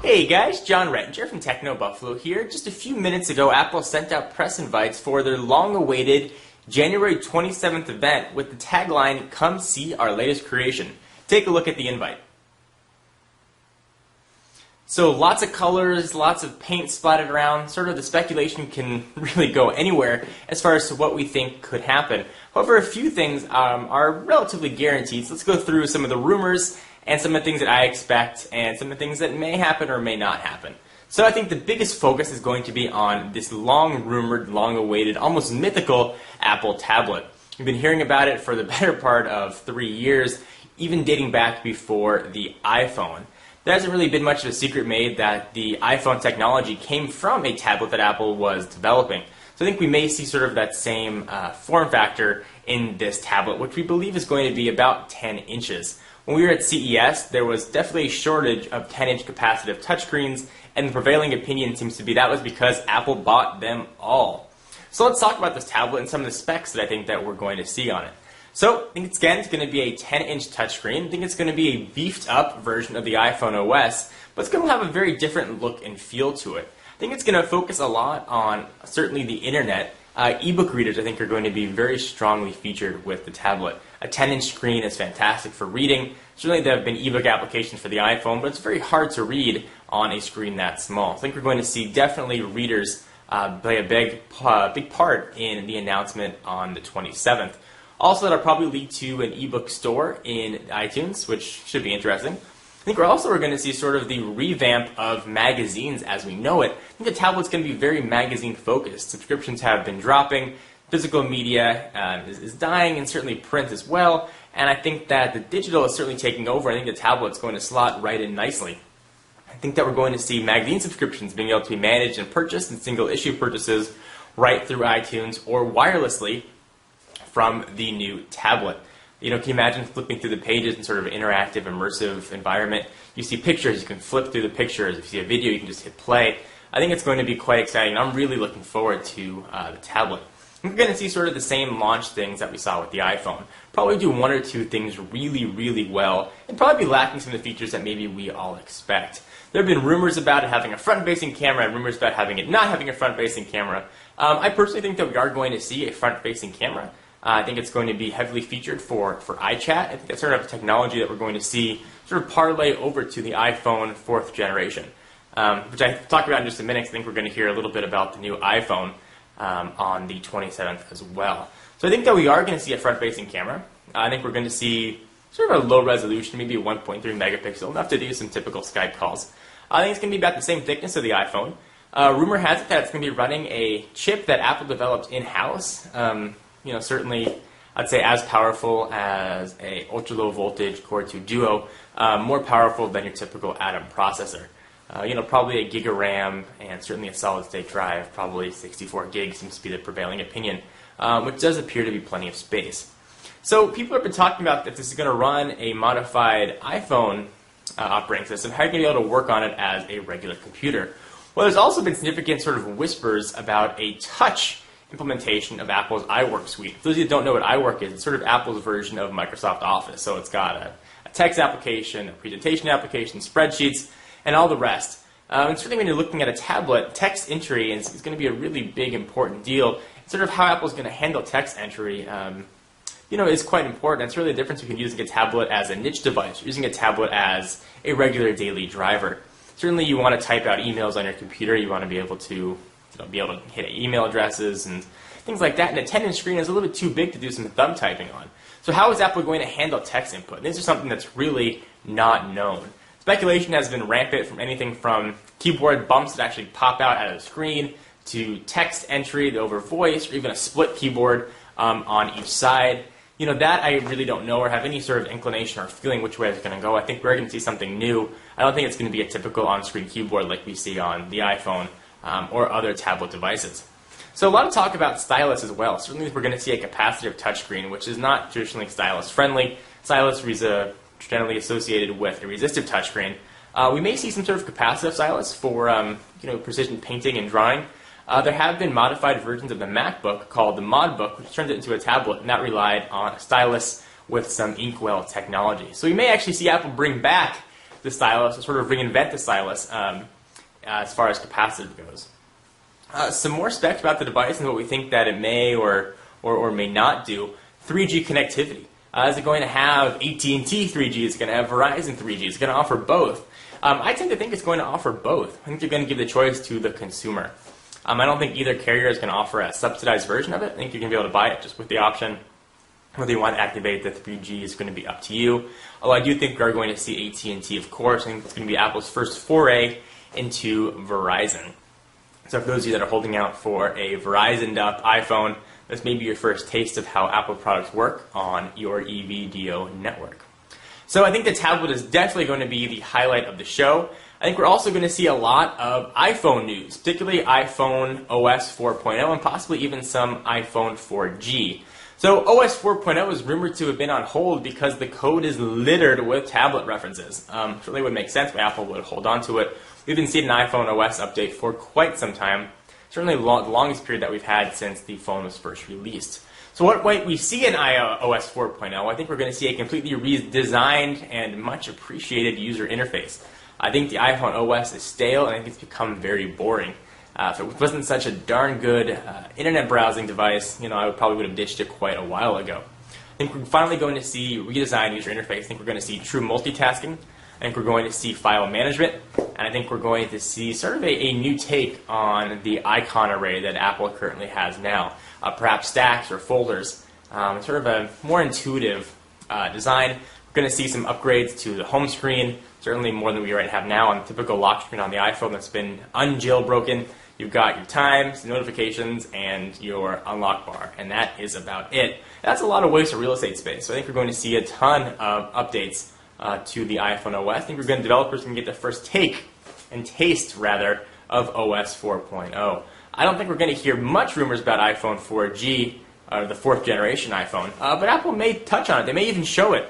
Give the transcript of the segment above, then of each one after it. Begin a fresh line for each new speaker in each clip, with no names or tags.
Hey guys, John Rettinger from Techno Buffalo here. Just a few minutes ago, Apple sent out press invites for their long-awaited January 27th event with the tagline, "Come see our latest creation." Take a look at the invite. So lots of colors, lots of paint splattered around. Sort of the speculation can really go anywhere as far as to what we think could happen. However, a few things are relatively guaranteed. So let's go through some of the rumors and some of the things that I expect and some of the things that may happen or may not happen. So I think the biggest focus is going to be on this long-rumored, long-awaited, almost mythical Apple tablet. We've been hearing about it for the better part of 3 years, even dating back before the iPhone. There hasn't really been much of a secret made that the iPhone technology came from a tablet that Apple was developing. So I think we may see sort of that same form factor in this tablet, which we believe is going to be about 10 inches. When we were at CES, there was definitely a shortage of 10-inch capacitive touchscreens, and the prevailing opinion seems to be that was because Apple bought them all. So let's talk about this tablet and some of the specs that I think that we're going to see on it. So I think it's going to be a 10-inch touchscreen. I think it's going to be a beefed-up version of the iPhone OS, but it's going to have a very different look and feel to it. I think it's going to focus a lot on certainly the internet. Ebook readers, I think, are going to be very strongly featured with the tablet. A 10-inch screen is fantastic for reading. Certainly there have been ebook applications for the iPhone, but it's very hard to read on a screen that small. I think we're going to see definitely readers play a big part in the announcement on the 27th. Also, that'll probably lead to an ebook store in iTunes, which should be interesting. I think we're going to see sort of the revamp of magazines as we know it. I think the tablet's going to be very magazine focused. Subscriptions have been dropping, physical media is dying, and certainly print as well. And I think that the digital is certainly taking over. I think the tablet's going to slot right in nicely. I think that we're going to see magazine subscriptions being able to be managed and purchased in single issue purchases right through iTunes or wirelessly from the new tablet. You know, can you imagine flipping through the pages in sort of an interactive, immersive environment? You see pictures, you can flip through the pictures. If you see a video, you can just hit play. I think it's going to be quite exciting. I'm really looking forward to the tablet. We're going to see sort of the same launch things that we saw with the iPhone. Probably do one or two things really, really well, and probably be lacking some of the features that maybe we all expect. There have been rumors about it having a front-facing camera and rumors about having it not having a front-facing camera. I personally think that we are going to see a front-facing camera. I think it's going to be heavily featured for iChat. I think that's sort of a technology that we're going to see sort of parlay over to the iPhone 4th generation, which I talk about in just a minute. I think we're going to hear a little bit about the new iPhone on the 27th as well. So I think that we are going to see a front-facing camera. I think we're going to see sort of a low resolution, maybe a 1.3 megapixel, enough to do some typical Skype calls. I think it's going to be about the same thickness of the iPhone. Rumor has it that it's going to be running a chip that Apple developed in-house. Certainly, I'd say as powerful as a ultra-low voltage Core 2 Duo, more powerful than your typical Atom processor. Probably a gig of RAM and certainly a solid-state drive, probably 64 gigs seems to be the prevailing opinion, which does appear to be plenty of space. So people have been talking about if this is going to run a modified iPhone operating system, how are you going to be able to work on it as a regular computer? Well, there's also been significant sort of whispers about a touch implementation of Apple's iWork suite. For those of you who don't know what iWork is, it's sort of Apple's version of Microsoft Office. So it's got a text application, a presentation application, spreadsheets, and all the rest. And certainly when you're looking at a tablet, text entry is going to be a really big, important deal. Sort of how Apple's going to handle text entry is quite important. It's really the difference between using a tablet as a niche device, or using a tablet as a regular daily driver. Certainly you want to type out emails on your computer. You want to be able to hit email addresses and things like that. And a 10-inch screen is a little bit too big to do some thumb typing on. So how is Apple going to handle text input? This is something that's really not known. Speculation has been rampant from anything from keyboard bumps that actually pop out of the screen to text entry over voice, or even a split keyboard on each side. That I really don't know or have any sort of inclination or feeling which way it's going to go. I think we're going to see something new. I don't think it's going to be a typical on-screen keyboard like we see on the iPhone or other tablet devices. So a lot of talk about stylus as well. Certainly we're going to see a capacitive touchscreen, which is not traditionally stylus-friendly. Stylus is generally associated with a resistive touchscreen. We may see some sort of capacitive stylus for precision painting and drawing. There have been modified versions of the MacBook called the ModBook, which turned it into a tablet, and that relied on a stylus with some inkwell technology. So we may actually see Apple bring back the stylus, or sort of reinvent the stylus as far as capacitive goes. Some more specs about the device and what we think that it may or may not do. 3G connectivity. Is it going to have AT&T 3G? Is it going to have Verizon 3G? Is it going to offer both? I tend to think it's going to offer both. I think they're going to give the choice to the consumer. I don't think either carrier is going to offer a subsidized version of it. I think you're going to be able to buy it just with the option. Whether you want to activate the 3G is going to be up to you. Although I do think we are going to see AT&T, of course. I think it's going to be Apple's first foray into Verizon. So for those of you that are holding out for a Verizoned-up iPhone, this may be your first taste of how Apple products work on your EVDO network. So I think the tablet is definitely going to be the highlight of the show. I think we're also going to see a lot of iPhone news, particularly iPhone OS 4.0 and possibly even some iPhone 4G. So OS 4.0 is rumored to have been on hold because the code is littered with tablet references. Certainly would make sense why Apple would hold on to it. We've been seeing an iPhone OS update for quite some time. Certainly the longest period that we've had since the phone was first released. So what we see in iOS 4.0, I think we're going to see a completely redesigned and much appreciated user interface. I think the iPhone OS is stale, and I think it's become very boring. If it wasn't such a darn good internet browsing device, I probably would have ditched it quite a while ago. I think we're finally going to see redesigned user interface. I think we're going to see true multitasking. I think we're going to see file management, and I think we're going to see sort of a new take on the icon array that Apple currently has now. Perhaps stacks or folders, sort of a more intuitive design. We're going to see some upgrades to the home screen, certainly more than we already have now on the typical lock screen on the iPhone that's been unjailbroken. You've got your times, notifications, and your unlock bar, and that is about it. That's a lot of waste of real estate space, so I think we're going to see a ton of updates to the iPhone OS. I think developers can get their first take and taste, rather, of OS 4.0. I don't think we're going to hear much rumors about iPhone 4G, or the fourth generation iPhone, but Apple may touch on it. They may even show it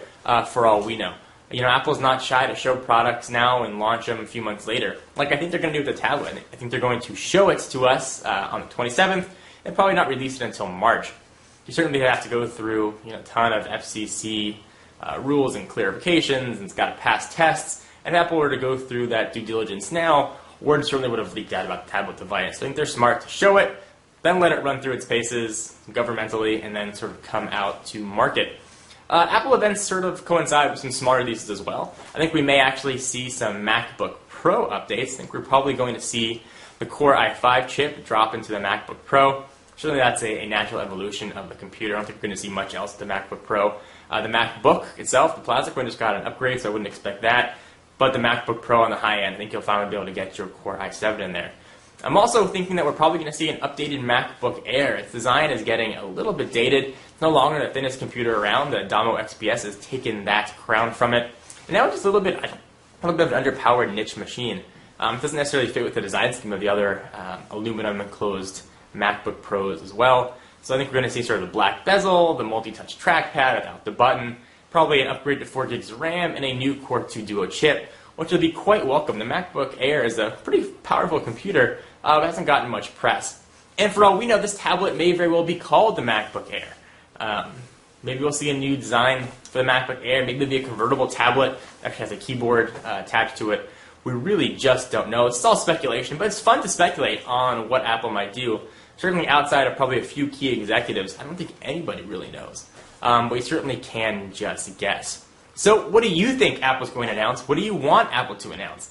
for all we know. Apple's not shy to show products now and launch them a few months later, like I think they're going to do with the tablet. I think they're going to show it to us on the 27th and probably not release it until March. You certainly have to go through a ton of FCC rules and clarifications, and it's got to pass tests. And if Apple were to go through that due diligence now, word certainly would have leaked out about the tablet device. So I think they're smart to show it, then let it run through its paces governmentally, and then sort of come out to market. Apple events sort of coincide with some smaller releases as well. I think we may actually see some MacBook Pro updates. I think we're probably going to see the Core i5 chip drop into the MacBook Pro. Certainly that's a natural evolution of the computer. I don't think we're going to see much else with the MacBook Pro. The MacBook itself, the plastic one, just got an upgrade, so I wouldn't expect that. But the MacBook Pro on the high end, I think you'll finally be able to get your Core i7 in there. I'm also thinking that we're probably going to see an updated MacBook Air. Its design is getting a little bit dated. It's no longer the thinnest computer around. The Domo XPS has taken that crown from it. And now it's just a little bit of an underpowered niche machine. It doesn't necessarily fit with the design scheme of the other aluminum enclosed MacBook Pros as well. So I think we're going to see sort of the black bezel, the multi-touch trackpad without the button, probably an upgrade to 4 gigs of RAM, and a new Core 2 Duo chip, which will be quite welcome. The MacBook Air is a pretty powerful computer, but hasn't gotten much press. And for all we know, this tablet may very well be called the MacBook Air. Maybe we'll see a new design for the MacBook Air. Maybe it'll be a convertible tablet that actually has a keyboard attached to it. We really just don't know. It's all speculation, but it's fun to speculate on what Apple might do. Certainly outside of probably a few key executives, I don't think anybody really knows. But we certainly can just guess. So what do you think Apple's going to announce? What do you want Apple to announce?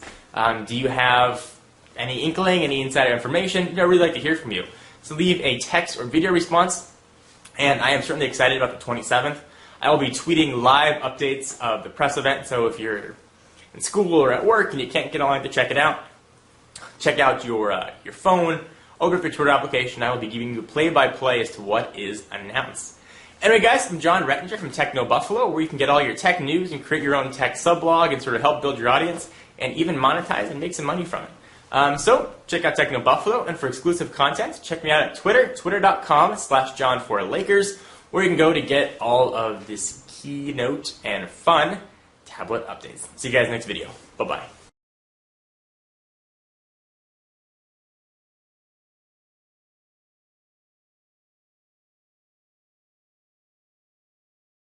Do you have any inkling, any insider information? I'd really like to hear from you. So leave a text or video response. And I am certainly excited about the 27th. I will be tweeting live updates of the press event. So if you're in school or at work and you can't get online to check it out, check out your phone, open up your Twitter application. I will be giving you play-by-play as to what is announced. Anyway, guys, I'm John Rettinger from Techno Buffalo, where you can get all your tech news and create your own tech subblog and sort of help build your audience and even monetize and make some money from it. So check out Techno Buffalo, and for exclusive content, check me out at Twitter, twitter.com/John4Lakers, where you can go to get all of this Keynote and fun tablet updates. See you guys next video. Bye-bye.